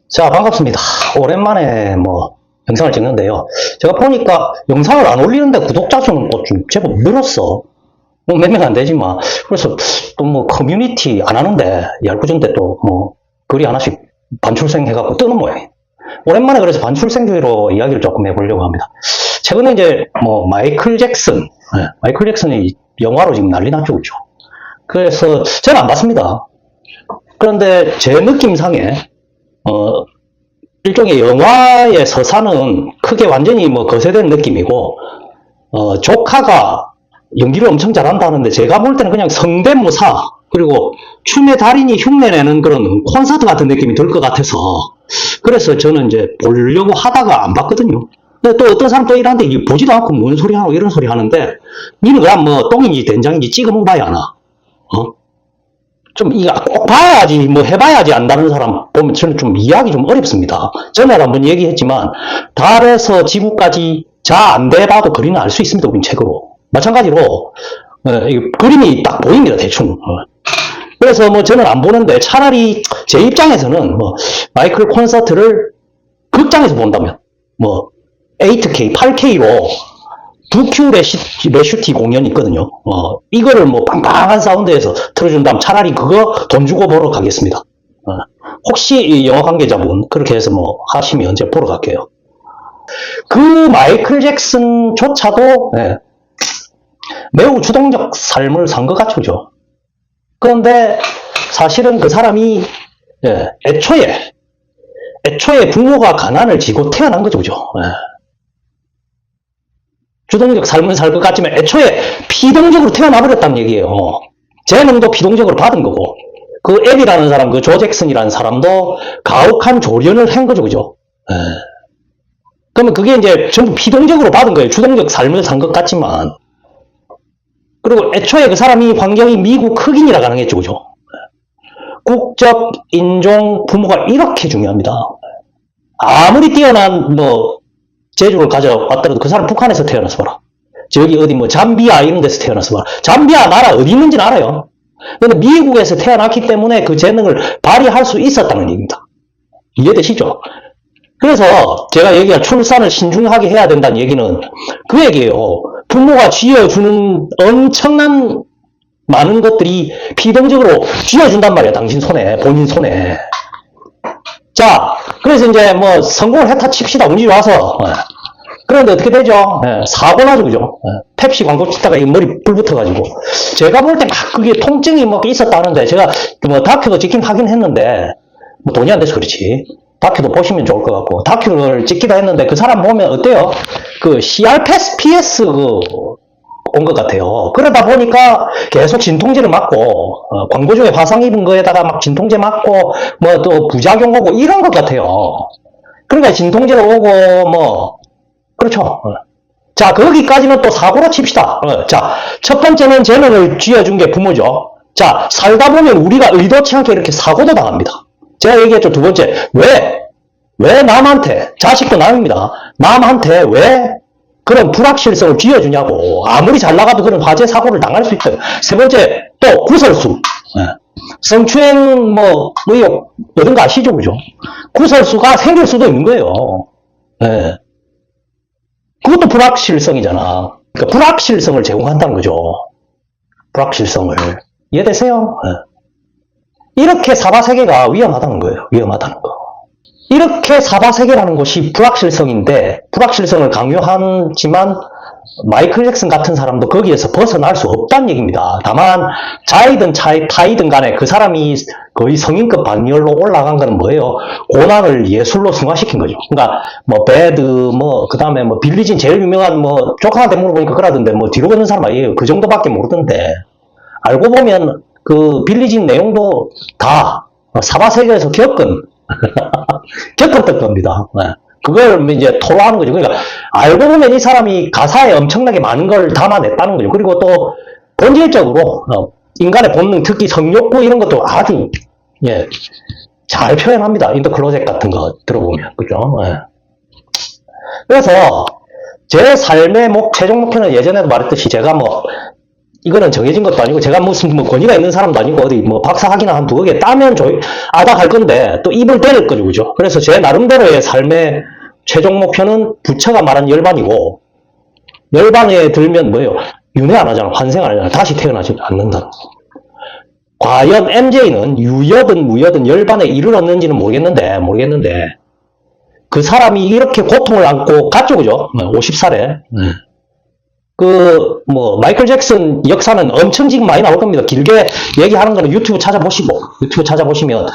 자, 반갑습니다. 오랜만에 영상을 찍는데요. 제가 보니까 영상을 안 올리는데 구독자 수는 좀 제법 늘었어. 몇 명 안 되지만. 그래서 또 커뮤니티 안 하는데, 얄궂은데 또 글이 하나씩 반출생 해갖고 뜨는 모양이에요. 오랜만에 그래서 반출생교회로 이야기를 조금 해보려고 합니다. 최근에 이제 마이클 잭슨, 마이클 잭슨이 영화로 지금 난리 났죠, 그죠? 그래서 저는 안 봤습니다. 그런데 제 느낌상에 일종의 영화의 서사는 크게 완전히 거세된 느낌이고, 조카가 연기를 엄청 잘한다는데 제가 볼 때는 그냥 성대모사, 그리고 춤의 달인이 흉내내는 그런 콘서트 같은 느낌이 들 것 같아서, 그래서 저는 이제 보려고 하다가 안 봤거든요. 근데 또 어떤 사람 또 이러는데 보지도 않고 뭔 소리 하고 이런 소리 하는데, 니는 그냥 똥인지 된장인지 찍어 먹어봐야 하나? 좀, 이거 꼭 봐야지, 해봐야지 안다는 사람 보면 저는 좀 이해하기 좀 어렵습니다. 전에 한번 얘기했지만, 달에서 지구까지 자 안 돼봐도 그림은 알 수 있습니다, 우린 책으로. 마찬가지로, 그림이 딱 보입니다, 대충. 그래서 저는 안 보는데, 차라리 제 입장에서는 마이클 콘서트를 극장에서 본다면, 8K, 8K로, 2Q 레슈티 공연이 있거든요. 이거를 빵빵한 사운드에서 틀어준다면 차라리 그거 돈 주고 보러 가겠습니다. 혹시 영화 관계자분 그렇게 해서 하시면 이제 보러 갈게요. 그 마이클 잭슨조차도 매우 주동적 삶을 산 것 같죠, 그죠? 그런데 사실은 그 사람이 애초에 부모가 가난을 지고 태어난 거죠, 그죠? 주동적 삶을 살 것 같지만 애초에 피동적으로 태어나버렸다는 얘기예요. 재능도 피동적으로 받은 거고, 그 앱이라는 사람, 그 조 잭슨이라는 사람도 가혹한 조련을 한 거죠, 그죠? 그러면 그게 이제 전부 피동적으로 받은 거예요. 주동적 삶을 산 것 같지만. 그리고 애초에 그 사람이 환경이 미국 흑인이라 가능했죠, 그죠? 국적, 인종, 부모가 이렇게 중요합니다. 아무리 뛰어난 재주를 가져왔더라도 그 사람 북한에서 태어나서 봐라. 저기 어디 잠비아 이런 데서 태어나서 봐라. 잠비아 나라 어디 있는지는 알아요. 근데 미국에서 태어났기 때문에 그 재능을 발휘할 수 있었다는 얘기입니다. 이해되시죠? 그래서 제가 얘기한 출산을 신중하게 해야 된다는 얘기는 그 얘기예요. 부모가 쥐어주는 엄청난 많은 것들이 피동적으로 쥐어준단 말이에요. 당신 손에, 본인 손에. 자, 그래서 이제 성공을 했다 칩시다. 운이 와서. 그런데 어떻게 되죠? 사고 나죠, 그죠? 펩시 광고 찍다가 머리 불 붙어가지고. 제가 볼 때 그게 통증이 있었다는데, 제가 다큐도 찍긴 하긴 했는데, 돈이 안 돼서 그렇지. 다큐도 보시면 좋을 것 같고, 다큐를 찍기도 했는데, 그 사람 보면 어때요? 그 CRPS 온 것 같아요. 그러다 보니까 계속 진통제를 맞고, 광고 중에 화상 입은 거에다가 막 진통제 맞고, 또 부작용 오고 이런 것 같아요. 그러니까 진통제를 오고, 그렇죠. 자, 거기까지는 또 사고로 칩시다. 자, 첫 번째는 재능을 쥐어준 게 부모죠. 자, 살다 보면 우리가 의도치 않게 이렇게 사고도 당합니다. 제가 얘기했죠. 두 번째, 왜 남한테, 자식도 남입니다. 남한테 왜 그런 불확실성을 쥐어주냐고. 아무리 잘 나가도 그런 화재 사고를 당할 수 있어요. 세 번째, 또 구설수. 성추행 의혹 이런 거 아시죠, 그죠? 구설수가 생길 수도 있는 거예요. 그것도 불확실성이잖아. 그러니까 불확실성을 제공한다는 거죠. 불확실성을. 이해되세요? 이렇게 사바세계가 위험하다는 거예요. 위험하다는 거. 이렇게 사바세계라는 것이 불확실성인데, 불확실성을 강요하지만 마이클 잭슨 같은 사람도 거기에서 벗어날 수 없다는 얘기입니다. 다만 자이든 타이든 간에 그 사람이 거의 성인급 반열로 올라간 건 뭐예요? 고난을 예술로 승화시킨 거죠. 그러니까 배드 그 다음에 빌리진 제일 유명한 조카한테 물어보니까 그러던데 뒤로 걷는 사람 아니에요. 그 정도밖에 모르던데, 알고 보면 그 빌리진 내용도 다 사바세계에서 겪었던 겁니다. 그걸 이제 토로하는 거죠. 그러니까 알고 보면 이 사람이 가사에 엄청나게 많은 걸 담아냈다는 거죠. 그리고 또 본질적으로 인간의 본능, 특히 성욕구 이런 것도 아주 잘 표현합니다. 인더 클로젯 같은 거 들어보면, 그죠? 그래서 제 삶의 최종 목표는 예전에도 말했듯이 제가 이거는 정해진 것도 아니고 제가 무슨 뭐 권위가 있는 사람도 아니고 어디 뭐 박사 학위나 한 2개 따면 아닥할 건데 또 입을 떼낼 거죠, 그죠? 그래서 제 나름대로의 삶의 최종 목표는 부처가 말한 열반이고, 열반에 들면 뭐예요? 윤회 안 하잖아, 환생 안 하잖아, 다시 태어나지 않는다. 과연 MJ는 유여든 무여든 열반에 이르렀는지는 모르겠는데 그 사람이 이렇게 고통을 안고 갔죠, 그죠? 50살에. 마이클 잭슨 역사는 엄청 지금 많이 나올 겁니다. 길게 얘기하는 거는 유튜브 찾아보시면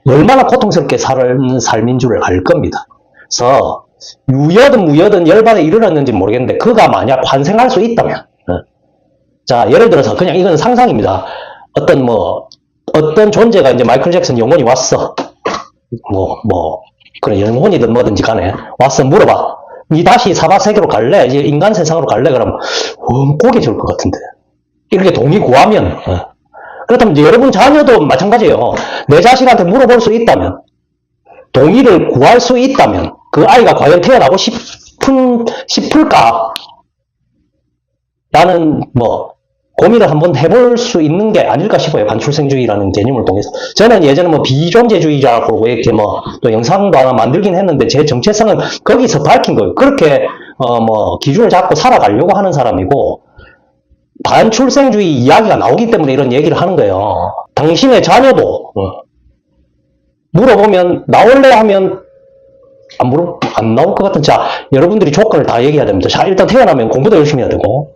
얼마나 고통스럽게 사는 삶인 줄을 알 겁니다. 그래서, 유여든 무여든 열반에 이르렀는지 모르겠는데, 그가 만약 환생할 수 있다면, 자, 예를 들어서, 그냥 이건 상상입니다. 어떤 존재가 이제 마이클 잭슨 영혼이 왔어. 그래, 영혼이든 뭐든지 간에, 와서 물어봐. 니 다시 사바세계로 갈래? 이제 인간 세상으로 갈래? 그러면 고개 절 것 같은데. 이렇게 동의 구하면, 그렇다면 이제 여러분 자녀도 마찬가지예요. 내 자식한테 물어볼 수 있다면, 동의를 구할 수 있다면, 그 아이가 과연 태어나고 싶을까? 라는 고민을 한번 해볼 수 있는 게 아닐까 싶어요. 반출생주의라는 개념을 통해서. 저는 예전에 비존재주의자라고 이렇게 또 영상도 하나 만들긴 했는데, 제 정체성은 거기서 밝힌 거예요. 그렇게, 기준을 잡고 살아가려고 하는 사람이고, 반출생주의 이야기가 나오기 때문에 이런 얘기를 하는 거예요. 당신의 자녀도, 물어보면, 나올래 하면, 안 나올 것 같은, 자, 여러분들이 조건을 다 얘기해야 됩니다. 자, 일단 태어나면 공부도 열심히 해야 되고,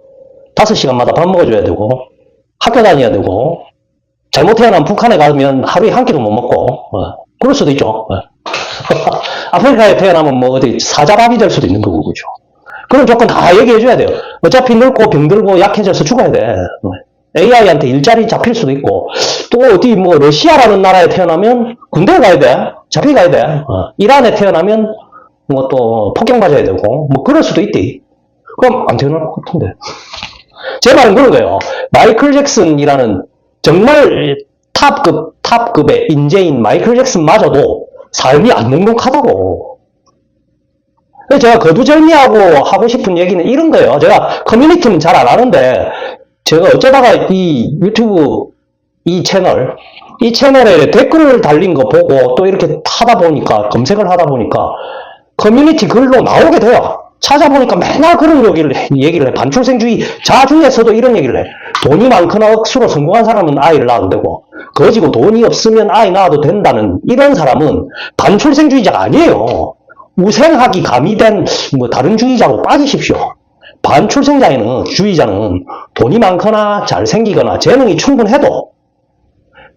5시간마다 밥 먹어줘야 되고, 학교 다녀야 되고, 잘못 태어나면 북한에 가면 하루에 한 끼도 못 먹고, 그럴 수도 있죠. 아프리카에 태어나면 어디 사자밥이 될 수도 있는 거고, 그죠. 그런 조건 다 얘기해줘야 돼요. 어차피 늙고 병들고 약해져서 죽어야 돼. AI한테 일자리 잡힐 수도 있고, 또 어디 러시아라는 나라에 태어나면 군대에 가야 돼. 잡히 가야 돼. 이란에 태어나면 또 폭격맞아야 되고, 그럴 수도 있대. 그럼 안 태어날 것 같은데. 제 말은 그런 거예요. 마이클 잭슨이라는 정말 탑급의 인재인 마이클 잭슨마저도 삶이 안 넉넉하다고. 그래서 제가 거두절미하고 하고 싶은 얘기는 이런 거예요. 제가 커뮤니티는 잘 안 하는데, 제가 어쩌다가 이 유튜브 이 채널에 댓글을 달린 거 보고 또 이렇게 검색을 하다 보니까 커뮤니티 글로 나오게 돼요. 찾아보니까 맨날 그런 얘기를 해. 반출생주의 자중에서도 이런 얘기를 해. 돈이 많거나 억수로 성공한 사람은 아이를 낳아도 되고, 거지고 돈이 없으면 아이 낳아도 된다는 이런 사람은 반출생주의자가 아니에요. 우생학이 가미된 다른 주의자로 빠지십시오. 주의자는 돈이 많거나 잘생기거나 재능이 충분해도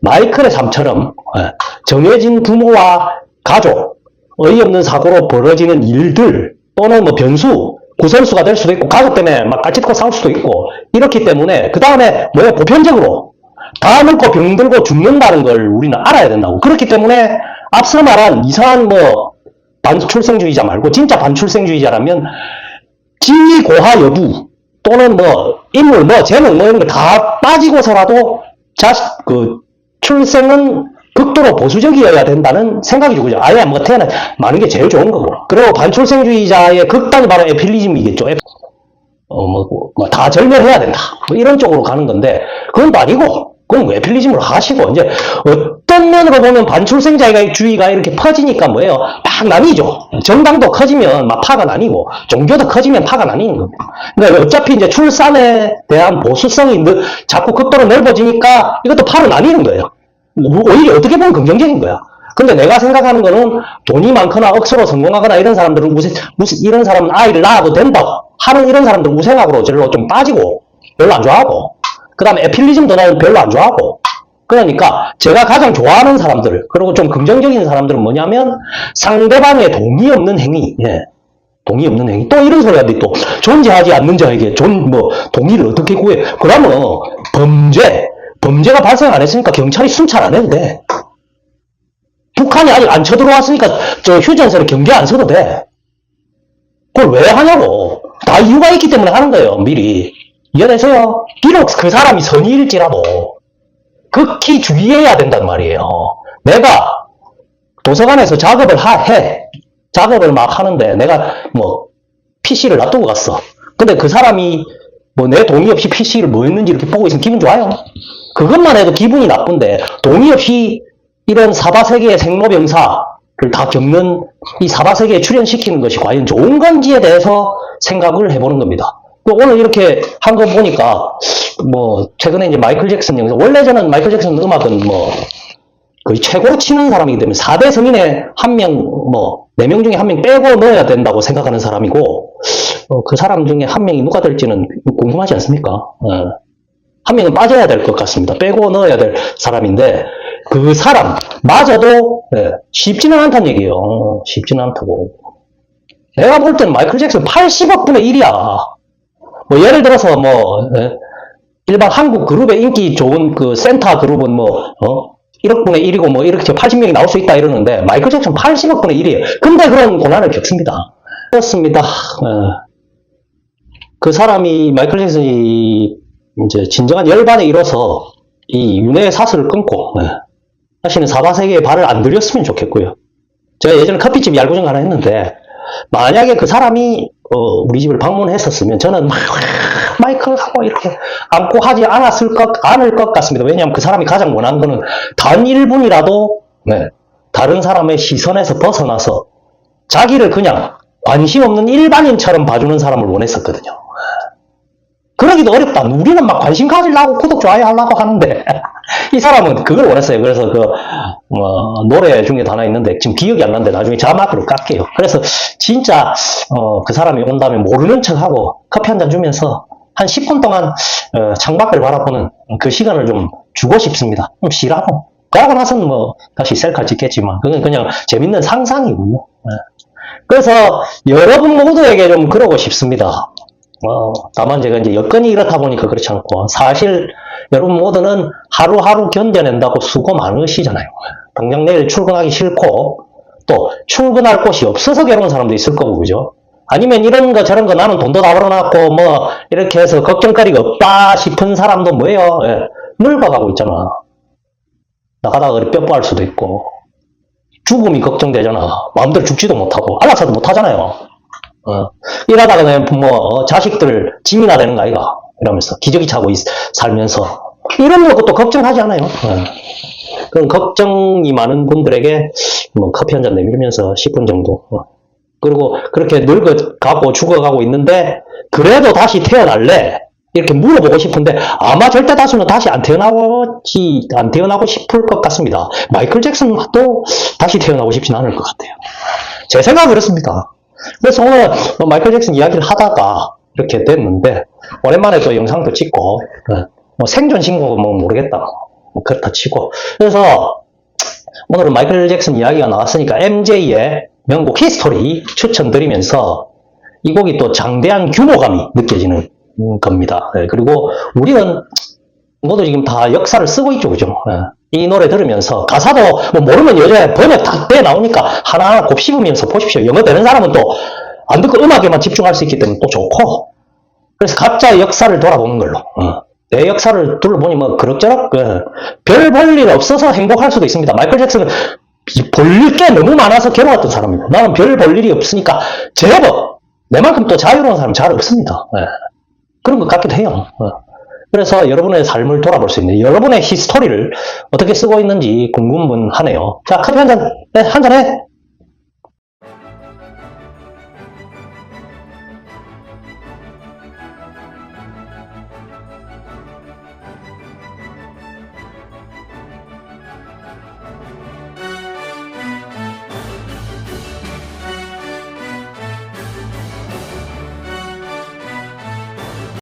마이클의 삶처럼 정해진 부모와 가족, 어이없는 사고로 벌어지는 일들, 또는 변수, 구설수가 될 수도 있고, 가족 때문에 까짓거 싸울 수도 있고, 이렇기 때문에, 그 다음에 보편적으로 다 늙고 병들고 죽는다는 걸 우리는 알아야 된다고. 그렇기 때문에 앞서 말한 이상한 반출생주의자 말고 진짜 반출생주의자라면 지위 고하 여부 또는 인물 재능 이런 거 다 빠지고서라도 출생은 극도로 보수적이어야 된다는 생각이죠. 그죠? 아예 태어나 많은 게 제일 좋은 거고. 그리고 반출생주의자의 극단이 바로 에필리즘이겠죠. 다 절멸해야 된다. 이런 쪽으로 가는 건데, 그건 또 아니고, 그건 에필리즘으로 하시고, 이제, 어떤 면으로 보면 반출생주의가 이렇게 퍼지니까 막 나뉘죠. 정당도 커지면 파가 나뉘고, 종교도 커지면 파가 나뉘는 겁니다. 그러니까 어차피 이제 출산에 대한 보수성이 자꾸 극도로 넓어지니까 이것도 파로 나뉘는 거예요. 오히려 어떻게 보면 긍정적인 거야. 근데 내가 생각하는 거는 돈이 많거나 억수로 성공하거나 이런 사람들은 이런 사람은 아이를 낳아도 된다고 하는 이런 사람들은 우생학으로 절로 좀 빠지고 별로 안 좋아하고, 그 다음에 에필리즘도 나는 별로 안 좋아하고. 그러니까 제가 가장 좋아하는 사람들, 그리고 좀 긍정적인 사람들은 뭐냐면 상대방의 동의 없는 행위, 동의 없는 행위. 또 이런 소리 하는데, 또 존재하지 않는 자에게 동의를 어떻게 구해? 그러면 범죄가 발생 안 했으니까 경찰이 순찰 안 해도 돼. 북한이 아직 안 쳐들어왔으니까 휴전선에 경계 안 서도 돼. 그걸 왜 하냐고. 다 이유가 있기 때문에 하는 거예요, 미리. 이해되세요? 비록 그 사람이 선의일지라도 극히 주의해야 된단 말이에요. 내가 도서관에서 작업을 작업을 막 하는데 내가 PC를 놔두고 갔어. 근데 그 사람이 뭐 내 동의 없이 PC를 뭐 했는지 이렇게 보고 있으면 기분 좋아요? 그것만 해도 기분이 나쁜데 동의 없이 이런 사바세계의 생로병사를 다 겪는 이 사바세계에 출연시키는 것이 과연 좋은 건지에 대해서 생각을 해보는 겁니다. 오늘 이렇게 한 거 보니까 뭐 최근에 이제 마이클 잭슨 영상, 원래 저는 마이클 잭슨 음악은 뭐 거의 최고로 치는 사람이기 때문에 4대 성인에 한 명, 뭐 4명 중에 한 명 빼고 넣어야 된다고 생각하는 사람이고, 그 사람 중에 한 명이 누가 될지는 궁금하지 않습니까? 한 명은 빠져야 될 것 같습니다. 빼고 넣어야 될 사람인데, 그 사람마저도 쉽지는 않다는 얘기예요. 쉽지는 않다고. 내가 볼 때는 마이클 잭슨 80억 분의 1이야. 뭐 예를 들어서 뭐 일반 한국 그룹의 인기 좋은 그 센터 그룹은 뭐 1억 분의 1이고 뭐 이렇게 80명이 나올 수 있다 이러는데 마이클 잭슨 80억 분의 1이에요. 근데 그런 고난을 겪습니다. 그렇습니다. 그 사람이 마이클 잭슨이 이제 진정한 열반에 이뤄서 이 윤회의 사슬을 끊고 다시는 사바세계에 발을 안 들였으면 좋겠고요. 제가 예전에 커피집 얄구정 하나 했는데 만약에 그 사람이 우리 집을 방문했었으면 저는 막 마이클하고 이렇게 안고 하지 않을 것 같습니다. 왜냐하면 그 사람이 가장 원하는 거는 단 1분이라도 다른 사람의 시선에서 벗어나서 자기를 그냥 관심 없는 일반인처럼 봐주는 사람을 원했었거든요. 그러기도 어렵다. 우리는 막 관심 가지려고 구독, 좋아요 하려고 하는데 이 사람은 그걸 원했어요. 그래서 노래 중에도 하나 있는데 지금 기억이 안 나는데 나중에 자막으로 깎게요. 그래서 진짜 그 사람이 온 다음에 모르는 척하고 커피 한 잔 주면서 한 10분 동안 창밖을 바라보는 그 시간을 좀 주고 싶습니다. 좀 쉬라고. 그러고 나서는 뭐 다시 셀카 찍겠지만 그건 그냥 재밌는 상상이고요. 그래서 여러분 모두에게 좀 그러고 싶습니다. 다만 제가 이제 여건이 이렇다 보니까 그렇지 않고 사실 여러분 모두는 하루하루 견뎌낸다고 수고 많으시잖아요. 당장 내일 출근하기 싫고 또 출근할 곳이 없어서 괴로운 사람도 있을 거고 그죠? 아니면 이런 거 저런 거 나는 돈도 다 벌어놨고 뭐 이렇게 해서 걱정거리가 없다 싶은 사람도 뭐예요? 늙어가고 있잖아. 나가다가 뼈뽀할 수도 있고 죽음이 걱정되잖아. 마음대로 죽지도 못하고 알아서도 못하잖아요. 이러다가 뭐 자식들 짐이나 되는 거 아이가 이러면서 기저귀 차고 살면서 이런 것도 걱정하지 않아요. 그런 걱정이 많은 분들에게 뭐 커피 한 잔 내밀면서 10분 정도 그리고 그렇게 늙어가고 죽어가고 있는데 그래도 다시 태어날래? 이렇게 물어보고 싶은데 아마 절대 다수는 다시 안 태어나고 싶을 것 같습니다. 마이클 잭슨도 다시 태어나고 싶진 않을 것 같아요. 제 생각은 그렇습니다. 그래서 오늘 마이클 잭슨 이야기를 하다가 이렇게 됐는데 오랜만에 또 영상도 찍고 뭐 생존 신고가 뭐 모르겠다 뭐 그렇다 치고 그래서 오늘은 마이클 잭슨 이야기가 나왔으니까 MJ의 명곡 히스토리 추천드리면서 이 곡이 또 장대한 규모감이 느껴지는 겁니다. 그리고 우리는 모두 지금 다 역사를 쓰고 있죠, 그죠? 이 노래 들으면서 가사도 뭐 모르면 요즘에 번역 다 떼 나오니까 하나하나 곱씹으면서 보십시오. 영어 되는 사람은 또 안 듣고 음악에만 집중할 수 있기 때문에 또 좋고 그래서 각자의 역사를 돌아보는 걸로 내 역사를 둘러보니 뭐 그럭저럭 별 볼 일 없어서 행복할 수도 있습니다. 마이클 잭슨은 볼 게 너무 많아서 괴로웠던 사람입니다. 나는 별 볼 일이 없으니까 제법 내만큼 또 자유로운 사람 잘 없습니다. 그런 것 같기도 해요. 그래서 여러분의 삶을 돌아볼 수 있는 여러분의 히스토리를 어떻게 쓰고 있는지 궁금하네요. 자, 커피 한 잔, 한 잔 해.